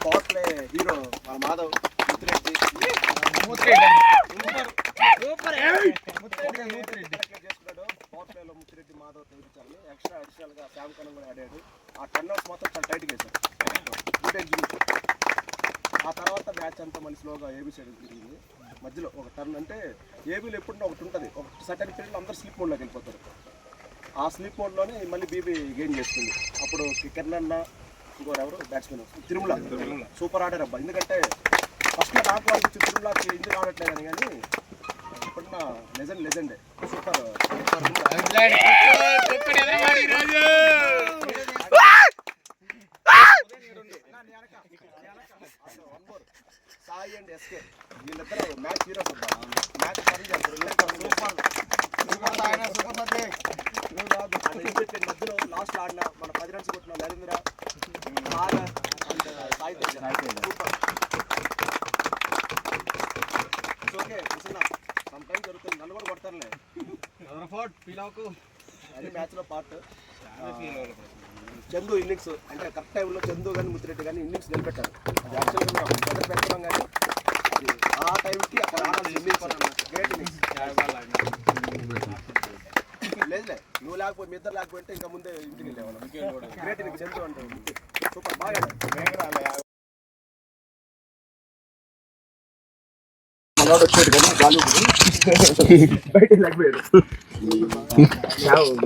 Power play hero మన మాధవ్ ముత్తిరెడ్డి చేసుకున్నాడు. Power ప్లేలో ముత్తిరెడ్డి మాధవ్ తెప్పించాలని ఎక్స్ట్రా అడిషనల్ గా శ్యామ్ కరణ్ కూడా ఆడాడు. ఆ 10 అవర్స్ మొత్తం చాలా టైట్ చేశారు. Good execution. ఆ తర్వాత మ్యాచ్ అంతా మన స్లోగా ఏబీ సైడ్ తిరిగింది. మధ్యలో ఒక టర్న్ అంటే ఏబీలో ఎప్పుడన్నా ఒకటి ఉంటుంది, ఒక సర్టన్ పీరియడ్లో అందరూ స్లిప్ మోడ్లోకి వెళ్ళిపోతారు. ఆ స్లిప్ మోడ్లోనే మళ్ళీ బీబీ గెయిన్ చేస్తుంది. అప్పుడు కిరణ్ అన్న ఇంకోరు ఎవరు బ్యాట్స్మెన్ తిరుమల సూపర్ ఆడారు అబ్బా. ఎందుకంటే ఫస్ట్ నాకు అనిపించి తిరుమలకి ఎందుకు ఆడట్లేదు అని, కానీ ఇప్పుడున్న లెజెండే సూపర్. సాయి అండ్ ఎస్కే వీళ్ళిద్దరు మ్యాచ్ హీరోస్ అబ్బా. మ్యాచ్ సరి చేస్తారు. మధ్యలో లాస్ట్ ఆడిన మన 10 రన్స్ కొట్టిన Narendra Sagar and Sai super. Okay some time జరుగుతుంది, నన్ను కూడా కొడతారులే, అది మ్యాచ్లో పార్ట్. చందు ఇన్నింగ్స్ అంటే కరెక్ట్ టైంలో చందు కానీ ముత్తిరెడ్డి కానీ ఇన్నింగ్స్ నిలబెట్టారు. అది యాక్చువల్గా మొదలు పెట్టడం కానీ అది ఆ టైంకి అక్కడ ఆడాల్సి గ్రేట్ ఇన్నింగ్స్. లేదులే నువ్వు లేకపోతే మీ ఇద్దరు లేకపోతే ఇంకా ముందే ఇంటికి వెళ్ళేవాళ్ళం. గ్రేట్ ఇన్నింగ్స్ చందు అంటే సూపర్ బాగా మనోడు వచ్చాడు కానీ గాలి బయట లేకపోయాడు.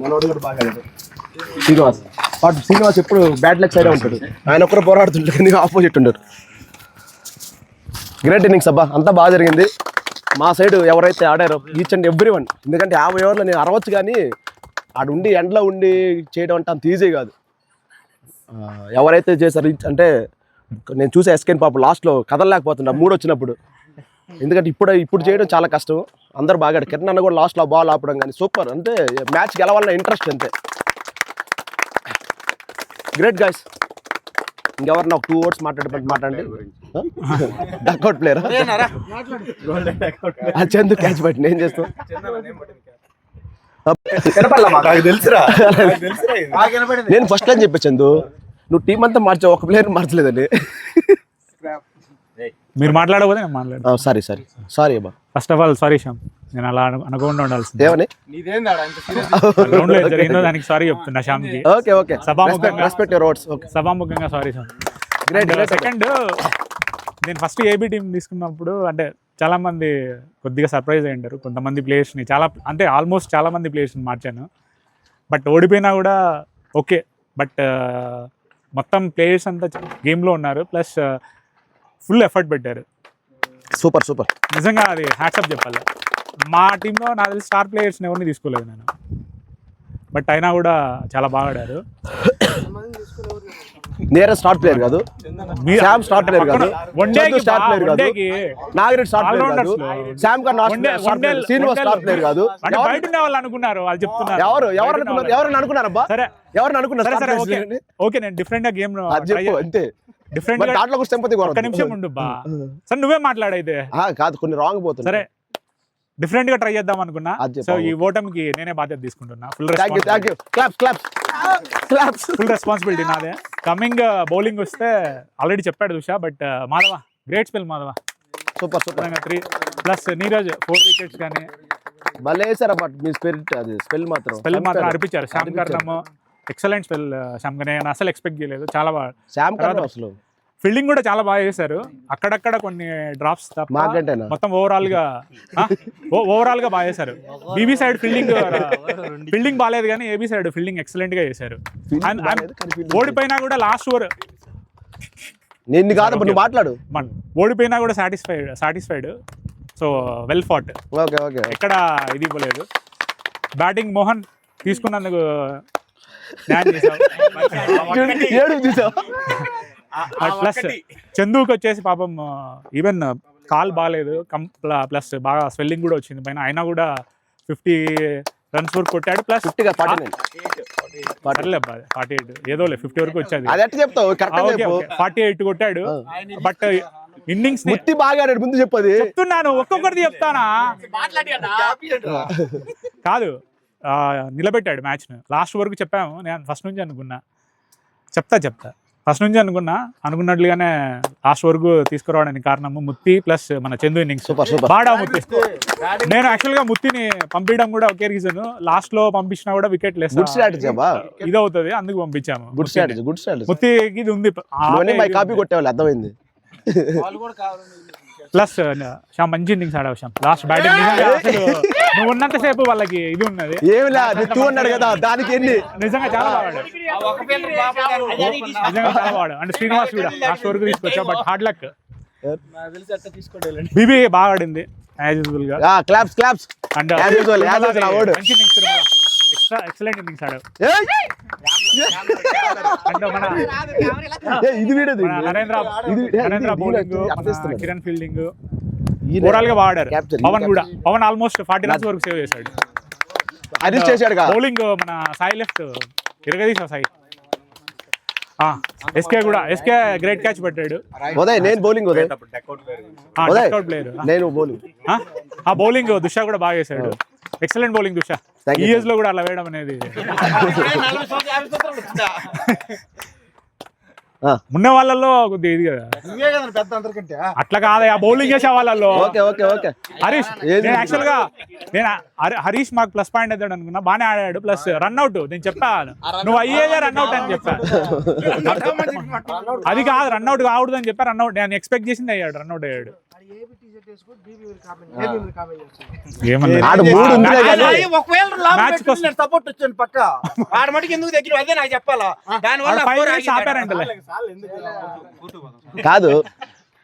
మనోడు కూడా బాగా శ్రీనివాస్ ఎప్పుడు బ్యాట్ లెగ్ సైడే ఉంటాడు. ఆయన ఒక్కరు పోరాడుతుంటాడు కానీ ఆపోజిట్ ఉంటాడు. గ్రేట్ ఇన్నింగ్స్ అబ్బా, అంతా బాగా జరిగింది. మా సైడ్ ఎవరైతే ఆడారో ఈచ్ అండ్ ఎవ్రీ వన్, ఎందుకంటే 50 ఓవర్లో నేను అరవచ్చు కానీ ఆడు ఉండి ఎండలో ఉండి చేయడం అంటే అంత ఈజీ కాదు. ఎవరైతే చేశారు అంటే నేను చూసే ఎస్కేన్ పాప లాస్ట్లో కదలలేకపోతున్నా మూడు వచ్చినప్పుడు, ఎందుకంటే ఇప్పుడు చేయడం చాలా కష్టం. అందరూ బాగా కిరణ్ అన్న కూడా లాస్ట్లో బాల్ ఆపడం కానీ సూపర్. అంతే మ్యాచ్ గెలవాలన్న ఇంట్రెస్ట్ అంతే. Great guys. ఇంకెవరన్నా ఒక 2 ఓవర్స్ మాట్లాడండి. డక్అవుట్ ప్లేయర్ చందు క్యాచ్ పట్టి నేను చేస్తాను. నేను ఫస్ట్ అని చెప్పా చందు, నువ్వు టీం అంతా మార్చావు, ఒక ప్లేయర్ మార్చలేదండి. మీరు మాట్లాడకపోతే నేను మాట్లాడు. సారీ అబ్బా. First of all sorry Shyam, నేను అలా అనుకోకుండా ఉండాల్సింది. ఏమని జరిగిందో దానికి సారీ చెప్తున్నా శ్యామ్కి. ఓకే సభాముఖంగా సారీ శ్యామ్. సెకండ్, నేను ఫస్ట్ ఏబీ టీం తీసుకున్నప్పుడు అంటే చాలా మంది కొద్దిగా సర్ప్రైజ్ అయ్యారు. కొంతమంది ప్లేయర్స్ని అంటే ఆల్మోస్ట్ చాలా మంది ప్లేయర్స్ని మార్చాను. బట్ ఓడిపోయినా కూడా ఓకే. బట్ మొత్తం ప్లేయర్స్ అంతా గేమ్లో ఉన్నారు, ప్లస్ ఫుల్ ఎఫర్ట్ పెట్టారు. సూపర్ నిజంగా అది హ్యాట్సప్ చెప్పాలి. మా టీంలో నాకు తెలిసి స్టార్ ప్లేయర్స్ని ఎవరిని తీసుకోలేదు నేను, బట్ అయినా కూడా చాలా బాగా ఆడారు. నేరే స్టార్ ప్లేయర్ కాదు, శ్యామ్ స్టార్ ప్లేయర్ కాదు, స్టార్ ప్లేయర్ కాదు, నాగిరెడ్డి స్టార్ ప్లేయర్ కాదు, శ్యామ్ శ్రీనివాస్ స్టార్ ప్లేయర్ కాదు. బయట ఉన్న వాళ్ళు అనుకున్నారు, వాళ్ళు చెప్తున్నారు. ఎవరైనా అనుకున్నారబ్బా? సరే ఎవరైనా అనుకున్నారు? ఓకే, నేను డిఫరెంట్ గా గేమ్ అంతే. డిఫరెంట్ దాంట్లో కూడా సింపతి కూడా. ఒక్క నిమిషం ఉండు బా. సరే నువ్వే మాట్లాడైతే. కాదు, కొన్ని రాంగ్ పోతుంది. సరే డిఫరెంట్ గా ట్రై చేద్దాం అనుకున్నా. సో ఈ ఓటమికి నేనే బాధ్యత తీసుకుంటున్నా. ఫుల్ రెస్పాన్సిబిలిటీ నాదే. కమింగ్ బౌలింగ్ వస్తే ఆల్రెడీ చెప్పాడు Dusha, but Madhava great spell. Madhava super 3+ Neeraj 4 wickets కానీ స్పెల్ మాత్రం అనిపించారు. Shyam Karnam excellent spell. శ్యామ్ నేను అసలు ఎక్స్పెక్ట్ చేయలేదు. చాలా బాగా అసలు ఫీల్డింగ్ కూడా చాలా బాగా చేశారు. అక్కడక్కడ కొన్ని డ్రాప్స్ తప్ప మొత్తం ఓవరాల్ గా బాగా చేశారు. బీబీ సైడ్ ఫీల్డింగ్ బాగాలేదు కానీ ఏబీ సైడ్ ఫీల్డింగ్ ఎక్సలెంట్ గా చేశారు. ఓడిపోయినా కూడా లాస్ట్ ఓవర్ మాట్లాడు, ఓడిపోయినా కూడా సాటిస్ఫైడ్. సో వెల్ ఫాట్, ఎక్కడ ఇది ఇవ్వలేదు. బ్యాటింగ్ మోహన్ తీసుకున్నందుకు ప్లస్ చందుకి వచ్చేసి పాపం ఈవెన్ కాల్ బాగాలేదు, ప్లస్ బాగా స్వెల్లింగ్ కూడా వచ్చింది పైన, అయినా కూడా 50 రన్స్ వరకు కొట్టాడు. ప్లస్ 48 ఏదోలే 50 వరకు వచ్చేది. 48 కొట్టాడు. బట్ ఇన్నింగ్స్ బాగా ముందు చెప్పది చెప్తున్నాను, ఒక్కొక్కరిది చెప్తానా కాదు. నిలబెట్టాడు మ్యాచ్ను. లాస్ట్ వరకు చెప్పాము, నేను ఫస్ట్ నుంచి అనుకున్నా. చెప్తా ఫస్ట్ నుంచి అనుకున్నట్లుగానే లాస్ట్ వరకు తీసుకురావడానికి కారణము ముత్తి ప్లస్ మన చందు ఇన్నింగ్స్. బాడా ముత్తి. నేను యాక్చువల్గా ముత్తిని పంపించడం కూడా ఒకే రీజన్, లాస్ట్ లో పంపించినా కూడా వికెట్ లెస్ ఇది అవుతుంది, అందుకు పంపించాము. ముత్తికి ఇది ఉంది అర్థమైంది. ప్లస్ శ్యామ్ మంచి ఇన్నింగ్స్ ఆడావు శ్యామ్. లాస్ట్ బ్యాటింగ్ నువ్వు ఉన్నంత సేపు వాళ్ళకి ఇది ఉన్నది కదా, దానికి నిజంగా చాలా బాగా నిజంగా చాలా బాగా. అంటే శ్రీనివాస్ కూడా లాస్ట్ వరకు తీసుకొచ్చా, బట్ హార్డ్ లక్. బీబీ బాగా ఆడింది యాజ్ యూజువల్ గా. అండ్ మంచి ఇన్నింగ్స్, ఎక్సలెంట్ ఇన్నింగ్స్ ఆడావు. Narendra bowling, Kiran fielding overall గా బాగా ఆడారు. పవన్ ఆల్మోస్ట్ 40 రన్స్ వరకు సేవ్ చేశాడు. బౌలింగ్ మన సాయి లెఫ్ట్ తిరగదీసా సాయి. ఎస్కే కూడా, ఎస్కే గ్రేట్ క్యాచ్ పెట్టాడు. ఆ బౌలింగ్ దుషా కూడా బాగా చేశాడు. Excellent bowling Dusha. ఈ ఏజ్ లో కూడా అలా వేయడం అనేది ఉన్న వాళ్ళల్లో కొద్దిగా ఇది కదా, అట్లా కాదు ఆ బౌలింగ్ చేసే వాళ్ళల్లో. హరీష్, నేను యాక్చువల్ గా హరీష్ మాకు ప్లస్ పాయింట్ అవుతాడు అనుకున్నా, బాగానే ఆడాడు. ప్లస్ రన్అట్ నేను చెప్పాను, నువ్వు అయ్యేదే రన్అట్ అని చెప్పా. అది కాదు, రన్అట్ కావద్దు అని చెప్పా. రన్అట్ నేను ఎక్స్పెక్ట్ చేసింది అయ్యాడు, రన్అట్ అయ్యాడు. కాదు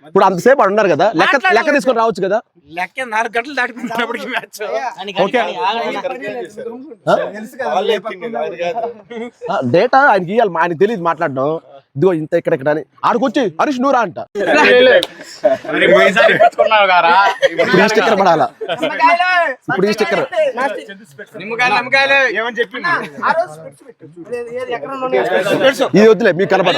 ఇప్పుడు అంతసేపు ఉన్నారు కదా, లెక్క తీసుకొని రావచ్చు కదా. లెక్క 4 గంటలు దాటిపోయినప్పటికీ మ్యాచ్ డేటా ఆయనకి ఇవ్వాలి, ఆయనకి తెలియదు మాట్లాడడం. ఇదిగో ఇంత ఇక్కడ అని ఆడికొచ్చి హరీష్ నూరా అంట. ఇప్పుడు ఈ స్టిక్కర్ పడాలా, ఇప్పుడు ఈ స్టిక్కర్ ఇది వద్దులే, మీకు కనపడ.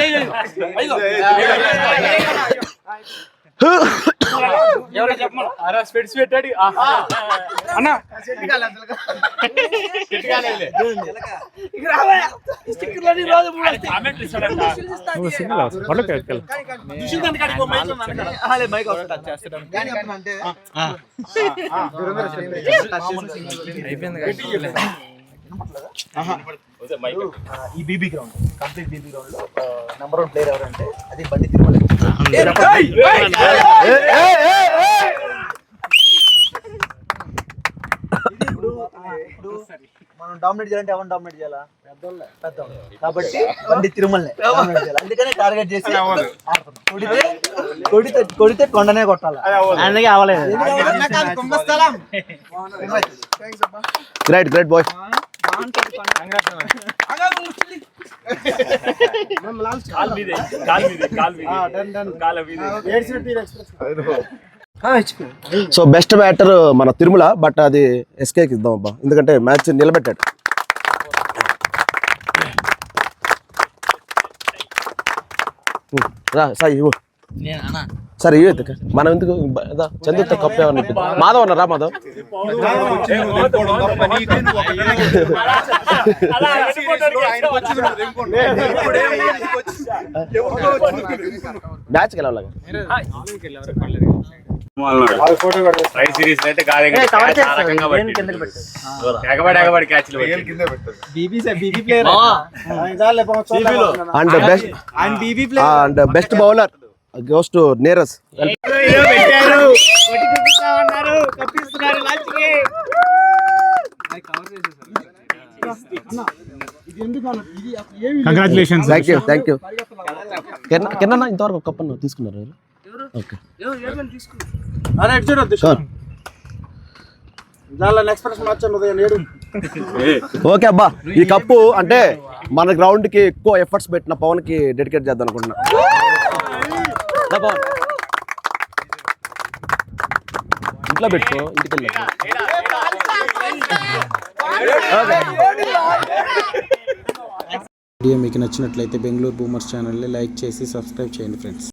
ఈ BB ground, complete BB ground లో నంబర్ 1 ప్లేయర్ ఎవరంటే అది బండి తిరుమల. ఇప్పుడు మనం డామినేట్ చేయాలంటే ఎవరు డామినేట్ చేయాలా? పెద్దోళ్ళు. కాబట్టి బండి తిరుమలనే డామినేట్ చేయాలి. అందుకనే టార్గెట్ చేసి కొడితే కొండనే కొట్టాలి. అందుకే అవ్వలేదు. Great great boy. So best batter మన తిరుమల, బట్ అది ఎస్కేకి ఇద్దాం అబ్బా, ఎందుకంటే మ్యాచ్ నిలబెట్టాడు. రా సాయి ఇవ్వు, సరే ఇవ్వ. మనం ఎందుకు చంద్రుతో కప్ ఏమన్నా మాధవ్ అన్న, రా మాధవ్. మ్యాచ్కి వెళ్ళాలి. And best bowler goes to Neeraj. Congratulations. Thank you. కింద ఇంతవరకు కప్ అన్న తీసుకున్నారు. ఓకే అబ్బా, ఈ కప్పు అంటే మన గ్రౌండ్ కి ఎక్కువ ఎఫర్ట్స్ పెట్టిన పవన్ కి డెడికేట్ చేద్దాం అనుకుంటున్నా. ఇంట్లో పెట్టుకో, ఇంటికి వెళ్ళి. వీడియో మీకు నచ్చినట్లయితే బెంగళూరు బూమర్స్ ఛానల్ని లైక్ చేసి సబ్స్క్రైబ్ చేయండి ఫ్రెండ్స్.